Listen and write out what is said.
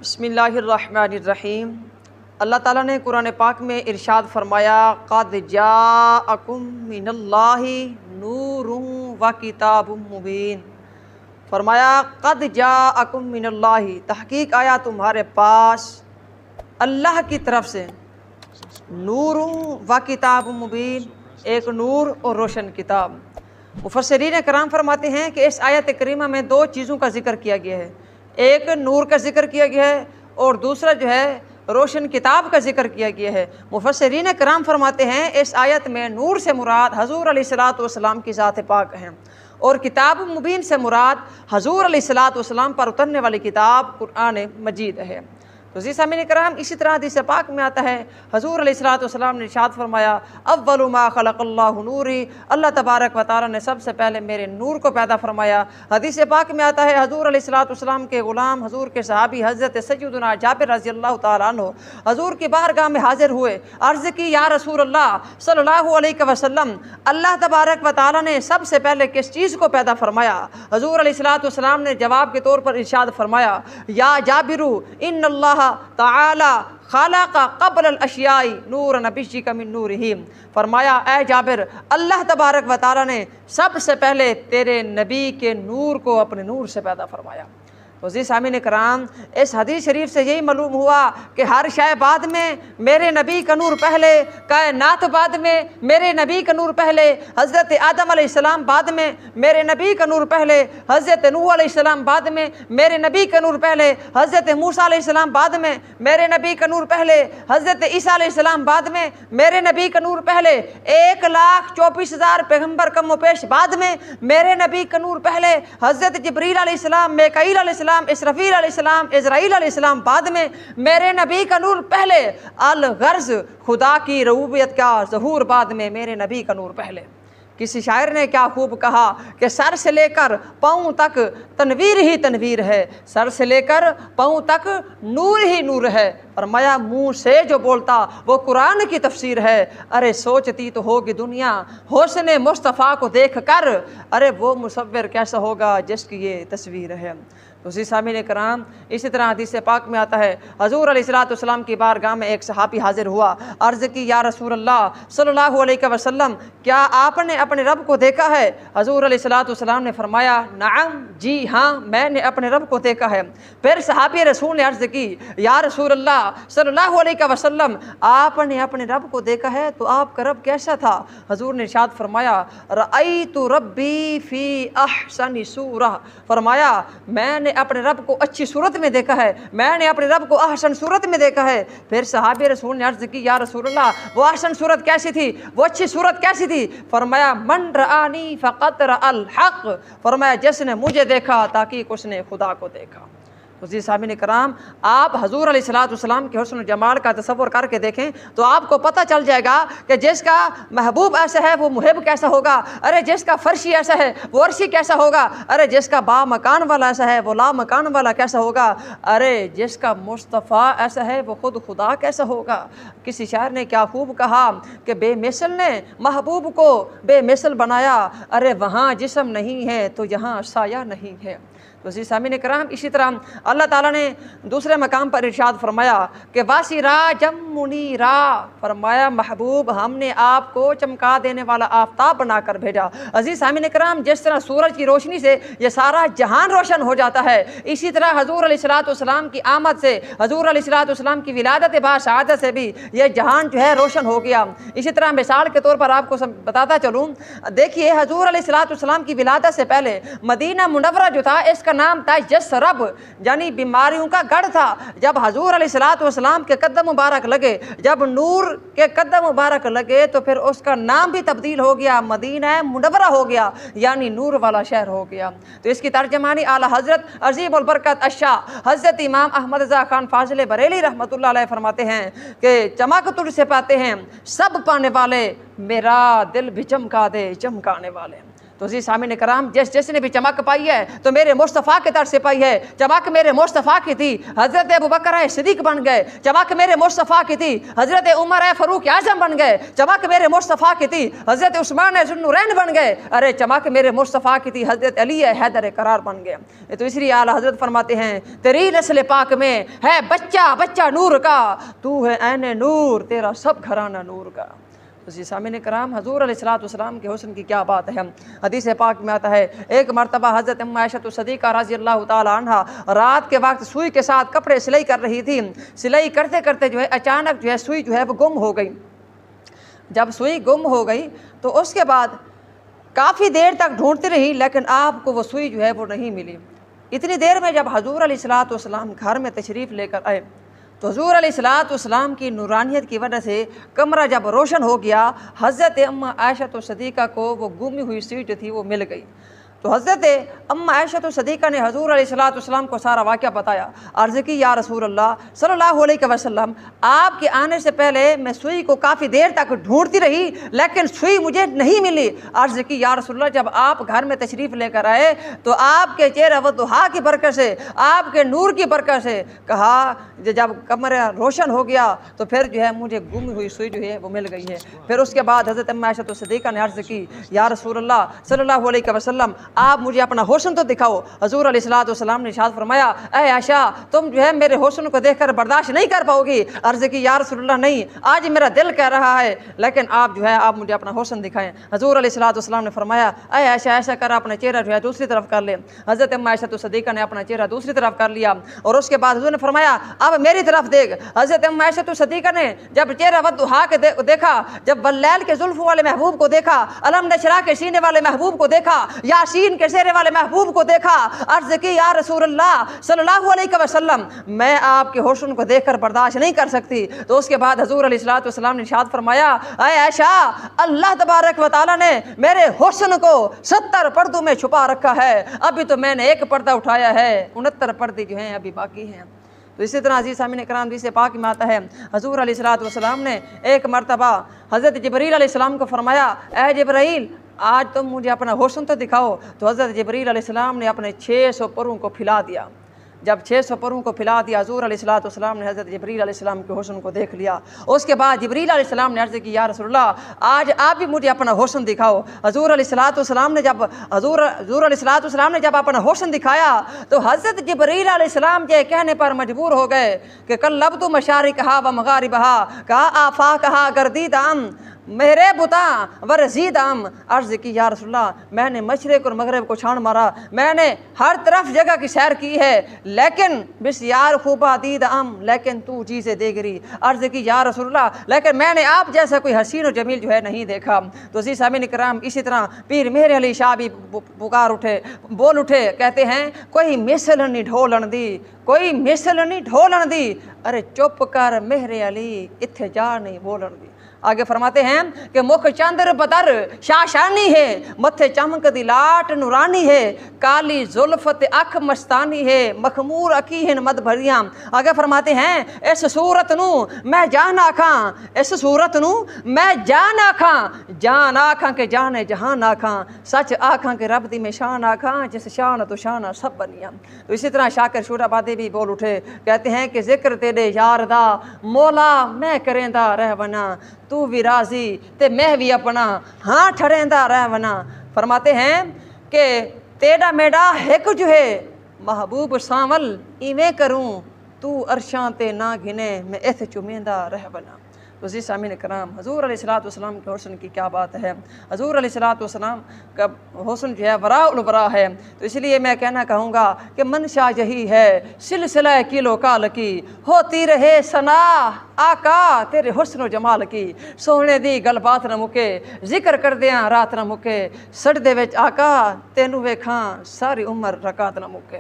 بسم اللہ الرحمن الرحیم۔ اللہ تعالیٰ نے قرآن پاک میں ارشاد فرمایا قد جاءکم من اللہ نور و کتاب مبین۔ فرمایا قد جاءکم من اللہ، تحقیق آیا تمہارے پاس اللہ کی طرف سے نور و کتاب مبین، ایک نور اور روشن کتاب۔ مفسرین کرام فرماتے ہیں کہ اس آیت کریمہ میں دو چیزوں کا ذکر کیا گیا ہے، ایک نور کا ذکر کیا گیا ہے اور دوسرا جو ہے روشن کتاب کا ذکر کیا گیا ہے۔ مفسرین کرام فرماتے ہیں اس آیت میں نور سے مراد حضور علیہ الصلاۃ والسلام کی ذات پاک ہیں، اور کتاب مبین سے مراد حضور علیہ الصلاۃ والسلام پر اترنے والی کتاب قرآن مجید ہے۔ تو سامعین کرام، اسی طرح حدیث پاک میں آتا ہے حضور علیہ الصلاۃ والسلام نے ارشاد فرمایا اول ما خلق اللہ نوری، اللہ تبارک و تعالیٰ نے سب سے پہلے میرے نور کو پیدا فرمایا۔ حدیث پاک میں آتا ہے حضور علیہ الصلاۃ والسلام کے غلام حضور کے صحابی حضرت سیدنا جابر رضی اللہ تعالیٰ عنہ حضور کی بارگاہ میں حاضر ہوئے، عرض کی یا رسول اللہ صلی اللہ علیہ وسلم، اللہ تبارک و تعالیٰ نے سب سے پہلے کس چیز کو پیدا فرمایا؟ حضور علیہ الصلاۃ والسلام نے جواب کے طور پر ارشاد فرمایا یا جابر ان اللہ تعالی خلق قبل الاشیاء نور نبی کا من نورہ۔ فرمایا اے جابر، اللہ تبارک و تعالیٰ نے سب سے پہلے تیرے نبی کے نور کو اپنے نور سے پیدا فرمایا۔ تو سامعین کرام، اس حدیث شریف سے یہی معلوم ہوا کہ ہر شے بعد میں میرے نبی کا نور پہلے، کائنات بعد میں میرے نبی کا نور پہلے، حضرت آدم علیہ السلام بعد میں میرے نبی کا نور پہلے، حضرت نوح علیہ السلام بعد میں میرے نبی کا نور پہلے، حضرت موسیٰ علیہ السلام بعد میں میرے نبی کا نور پہلے، حضرت عیسیٰ علیہ السلام بعد میں میرے نبی کا نور پہلے، 1,24,000 پیغمبر کم و پیش بعد میں میرے نبی کا نور پہلے، حضرت جبریل علیہ السلام، میکائیل علیہ السلام، اسرافیل علیہ السلام، عزرائیل علیہ السلام بعد میں میرے نبی کا نور پہلے، الغرض خدا کی ربوبیت کا ظہور بعد میں میرے نبی کا نور پہلے۔ کسی شاعر نے کیا خوب کہا کہ سر سے لے کر پاؤں تک تنویر ہی تنویر ہے، سر سے لے کر پاؤں تک نور ہی نور ہے۔ فرمایا منہ سے جو بولتا وہ قرآن کی تفسیر ہے، ارے سوچتی تو ہوگی دنیا حسن مصطفیٰ کو دیکھ کر، ارے وہ مصور کیسا ہوگا جس کی یہ تصویر ہے۔ تو سامعین کرام، اسی طرح حدیث پاک میں آتا ہے حضور علیہ الصلاۃ والسلام کی بارگاہ میں ایک صحابی حاضر ہوا، عرض کی یا رسول اللہ صلی اللہ علیہ وسلم، کیا آپ نے اپنے رب کو دیکھا ہے؟ حضور علیہ الصلاۃ والسلام نے فرمایا نعم، جی ہاں میں نے اپنے رب کو دیکھا ہے۔ پھر صحابی رسول نے عرض کی یا رسول اللہ صلی اللہ علیہ وسلم، آپ نے اپنے رب کو دیکھا ہے تو آپ کا رب کیسا تھا؟ حضور نے ارشاد فرمایا رأیت ربی فی احسن صورہ، فرمایا میں نے اپنے رب کو اچھی صورت میں دیکھا ہے، میں نے اپنے رب کو احسن صورت میں دیکھا ہے۔ پھر صحابی رسول نے عرض کی یا رسول اللہ وہ احسن صورت کیسی تھی، وہ اچھی صورت کیسی تھی؟ فرمایا من رآنی فقط رأى الحق، فرمایا جس نے مجھے دیکھا تاکہ اس نے خدا کو دیکھا۔ تو سامعین کرام، آپ حضور علیہ الصلاۃ والسلام کے حسن و جمال کا تصور کر کے دیکھیں تو آپ کو پتہ چل جائے گا کہ جس کا محبوب ایسا ہے وہ محب کیسا ہوگا، ارے جس کا فرشی ایسا ہے وہ عرشی کیسا ہوگا، ارے جس کا با مکان والا ایسا ہے وہ لا مکان والا کیسا ہوگا، ارے جس کا مصطفیٰ ایسا ہے وہ خود خدا کیسا ہوگا۔ کسی شاعر نے کیا خوب کہا کہ بے مثل نے محبوب کو بے مثل بنایا، ارے وہاں جسم نہیں ہے تو یہاں سایہ نہیں ہے۔ تو سامعین کرام، اسی طرح اللہ تعالیٰ نے دوسرے مقام پر ارشاد فرمایا کہ واسراجا منیرا، فرمایا محبوب ہم نے آپ کو چمکا دینے والا آفتاب بنا کر بھیجا۔ عزیز سامعین کرام، جس طرح سورج کی روشنی سے یہ سارا جہان روشن ہو جاتا ہے، اسی طرح حضور علیہ الصلاۃ والسلام کی آمد سے، حضور علیہ الصلاۃ والسلام کی ولادت با شہادت سے بھی یہ جہان جو ہے روشن ہو گیا۔ اسی طرح مثال کے طور پر آپ کو بتاتا چلوں، دیکھیے حضور علیہ الصلاۃ والسلام کی ولادت سے پہلے مدینہ منورہ جو تھا اس کا نام تھا یثرب، یعنی بیماریوں کا گڑھ تھا۔ جب حضور علیہ الصلاۃ والسلام کے قدم مبارک لگے، جب نور کے قدم مبارک لگے تو پھر اس کا نام بھی تبدیل ہو گیا، مدینہ منورہ ہو گیا، یعنی نور والا شہر ہو گیا۔ تو اس کی ترجمانی اعلیٰ حضرت عظیم البرکت الشاہ حضرت امام احمد رضا خان فاضل بریلی رحمۃ اللہ علیہ فرماتے ہیں کہ چمک تجھ سے پاتے ہیں سب پانے والے، میرا دل بھی چمکا دے چمکانے والے۔ تو اسی سامعین کرام جس نے بھی چمک پائی ہے تو میرے مصطفیٰ کے طرف سے پائی ہے۔ چمک میرے مصطفیٰ کی تھی، حضرت ابوبکر صدیق بن گئے۔ چمک میرے مصطفیٰ کی تھی، حضرت عمر فاروق اعظم بن گئے۔ چمک میرے مصطفیٰ کی تھی، حضرت عثمان ذو النورین بن گئے۔ ارے چمک میرے مصطفیٰ کی تھی، حضرت علی حیدر قرار بن گئے۔ تو اس لیے اعلیٰ حضرت فرماتے ہیں تیری نسل پاک میں ہے بچہ نور کا، تو ہے عین نور، تیرا سب گھرانہ نور کا۔ اسی سامعین کرام حضور علیہ الصلوۃ والسلام کے حسن کی کیا بات ہے۔ حدیث پاک میں آتا ہے ایک مرتبہ حضرت ام عائشہ صدیقہ رضی اللہ تعالی عنہ رات کے وقت سوئی کے ساتھ کپڑے سلائی کر رہی تھی۔ سلائی کرتے کرتے جو ہے اچانک جو ہے سوئی جو ہے وہ گم ہو گئی۔ جب سوئی گم ہو گئی تو اس کے بعد کافی دیر تک ڈھونڈتی رہی، لیکن آپ کو وہ سوئی جو ہے وہ نہیں ملی۔ اتنی دیر میں جب حضور علیہ الصلوۃ والسلام گھر میں تشریف لے کر آئے تو حضور علیہ الصلوۃ والسلام کی نورانیت کی وجہ سے کمرہ جب روشن ہو گیا، حضرت ام عائشہ صدیقہ کو وہ گمی ہوئی سوئی جو تھی وہ مل گئی۔ تو حضرت ام عائشہ صدیقہ نے حضور علیہ الصلوۃ والسلام کو سارا واقعہ بتایا۔ عرض کی یا رسول اللہ صلی اللہ علیہ وسلم، آپ کے آنے سے پہلے میں سوئی کو کافی دیر تک ڈھونڈتی رہی لیکن سوئی مجھے نہیں ملی۔ عرض کی یا رسول اللہ، جب آپ گھر میں تشریف لے کر آئے تو آپ کے چہرہ والضحیٰ کی برکت سے، آپ کے نور کی برکت سے کہا جب کمرہ روشن ہو گیا تو پھر جو ہے مجھے گم ہوئی سوئی جو ہے وہ مل گئی ہے۔ پھر اس کے بعد حضرت ام عائشہ صدیقہ نے عرض کی یا رسول اللہ صلی اللہ علیہ وسلم، آپ مجھے اپنا حسن تو دکھاؤ۔ حضور علیہ الصلوۃ والسلام نے ارشاد فرمایا اے عائشہ، تم جو ہے میرے حسن کو دیکھ کر برداشت نہیں کر پاؤ گی۔ عرض کی یا رسول اللہ نہیں، آج میرا دل کہہ رہا ہے لیکن آپ جو ہے آپ مجھے اپنا حسن دکھائیں۔ حضور علیہ الصلوۃ والسلام نے فرمایا اے عائشہ ایسا کر اپنا چہرہ جو ہے دوسری طرف کر لے۔ حضرت ام عائشہ صدیقہ نے اپنا چہرہ دوسری طرف کر لیا اور اس کے بعد حضور نے فرمایا اب میری طرف دیکھ۔ حضرت ام عائشہ صدیقہ نے جب چہرہ والضحیٰ کے دیکھا، جب واللیل کے زلفوں والے محبوب کو دیکھا، علم نشرح کے سینے والے محبوب کو دیکھا، یاسین کے سہرے والے محبوب کو دیکھا، عرض کی یا رسول اللہ صلی اللہ علیہ وسلم، میں آپ کے حسن کو دیکھ کر برداشت نہیں کر سکتی۔ تو اس کے بعد حضور علیہ الصلوۃ والسلام نے ارشاد فرمایا اے عائشہ، اللہ تبارک و تعالیٰ نے میرے حسن کو 70 پردوں میں چھپا رکھا ہے، ابھی تو میں نے ایک پردہ اٹھایا ہے، 69 پردے جو ہیں ابھی باقی ہیں۔ تو اسی طرح عزیز سامعین کرام حدیث پاک میں آتا ہے حضور علیہ الصلوۃ والسلام نے ایک مرتبہ حضرت جبریل علیہ السلام کو فرمایا اے جبرائیل، آج تم مجھے اپنا حسن تو دکھاؤ۔ تو حضرت جبریل علیہ السلام نے اپنے 600 پروں کو پھیلا دیا۔ جب 600 پروں کو پھیلا دیا، حضور علیہ الصلوۃ والسلام نے حضرت جبریل علیہ السلام کے حسن کو دیکھ لیا۔ اس کے بعد جبریل علیہ السلام نے عرض کی یا رسول اللہ، آج آپ بھی مجھے اپنا حسن دکھاؤ۔ حضور علیہ الصلوۃ والسلام نے جب حضور علیہ الصلوۃ والسلام نے جب اپنا حسن دکھایا تو حضرت جبریل علیہ السلام کے کہنے پر مجبور ہو گئے کہ قلبت مشارقہا و مغاربہا کا آفاقہا گردیدام میرے بتا ورزیدام۔ عرض کی یا رسول اللہ، میں نے مشرق اور مغرب کو چھان مارا، میں نے ہر طرف جگہ کی سیر کی ہے، لیکن بسیار خوبہ دیدام، لیکن تو چیزیں دیگری۔ عرض کی یا رسول اللہ، لیکن میں نے آپ جیسا کوئی حسین و جمیل جو ہے نہیں دیکھا۔ تو عزیز سامعین کرام اسی طرح پیر مہر علی شاہ بھی پکار اٹھے، بول اٹھے، کہتے ہیں کوئی مثل نہیں ڈھولن دی، کوئی مثل نہیں ڈھولن دی، ارے چپ کر مہر علی اتھے جا نہیں بولن دی۔ آگے فرماتے ہیں کہ مکھ چندر بدر شاشانی ہے، متھے چمک دی لاٹ نورانی ہے، کالی زلفت اکھ مستانی ہے، مخمور اکیہن مد بھریاں۔ آگے فرماتے ہیں اس صورت نو میں جان آکھاں، اس صورت نو میں جان آکھاں، جان آکھاں کہ جانے جہان آکھاں، سچ آکھاں کہ رب دی میں شان آکھاں، جس شان تو شانہ سب بنیاں۔ تو اسی طرح شاکر شور آبادی بھی بول اٹھے، کہتے ہیں کہ ذکر تیرے یار دا مولا میں کریندا رہ ونا، تو بھی راضی تے میں بھی اپنا ہاں ٹھڑیندا رہ ونا۔ فرماتے ہیں کہ تیڑا میڈا ہک جو ہے محبوب سانول ایویں کروں، تو عرشاں تے نہ گھنے میں ایتھ چومیندا رہ ونا۔ تو عزیز سامعین کرام حضور علیہ الصلوۃ والسلام کے حسن کی کیا بات ہے۔ حضور علیہ الصلوۃ والسلام کا حسن جو ہے وراء الورا ہے۔ تو اس لیے میں کہنا کہوں گا کہ منشا یہی ہے سلسلہ کیلو کال کی، ہوتی رہے ثنا آقا تیرے حسن و جمال کی، سونے دی گل بات نہ مکے، ذکر کر دیاں رات نہ مکے، سڑ دے وچ آقا تینوں ویکھاں ساری عمر رکعت نہ مکے۔